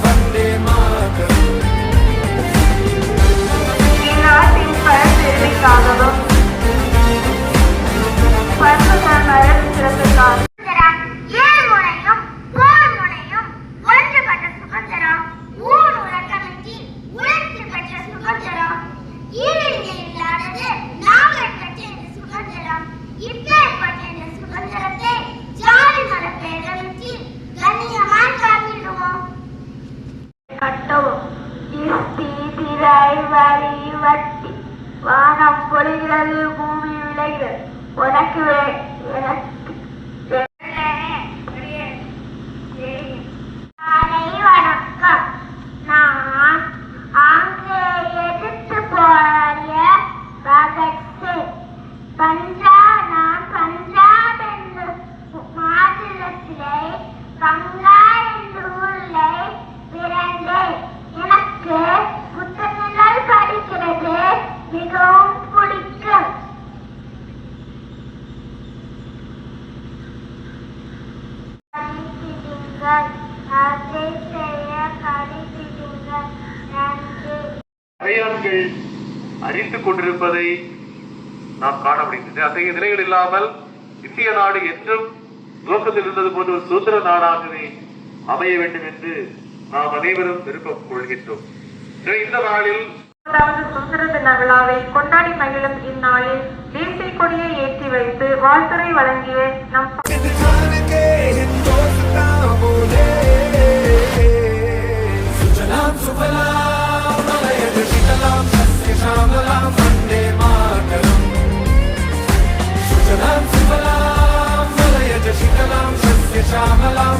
वन्दे मातरम् நாட்டின் பழந்தேவைக்காகவும் பன்முக மரபு சிறப்புக்காக கட்டவும் வரி வட்டி வானம் பொழிகிறது பூமி விளைகிறது உனக்கு வணக்கம். நான் அங்கே எதிர்த்து போராடிய பகத்சிங். நான் பஞ்சாப் என்ற மாநிலத்திலே கங்கா என்ற ஊரிலே பிறந்தேன். எனக்கு புத்தகங்கள் படிக்கிறது மிகவும் பிடிக்கும். அதை செய்ய கடிதிடுங்கள். நன்றி. அரையான்கள் அறிந்து கொண்டிருப்பதை நாம் காண முடிகிறது. அத்தகைய நிலைகள் இல்லாமல் இந்திய நாடு என்றும் துவக்கத்தில் இருந்தது போன்ற ஒரு சுதந்திர நாடாகவே அமைய வேண்டும் என்று நாம் அனைவரும் விருப்பம் கொள்கின்றோம். இந்த நாளில் சுதந்திர தின விழாவை கொண்டாடி மகிழும் இந்நாளில் தேசிய கொடியை ஏற்றி வைத்து வாழ்த்துரை வழங்கிய நம் वन्दे मातरम् सुजलां सुफलां मलयज शीतलां सस्यश्यामलां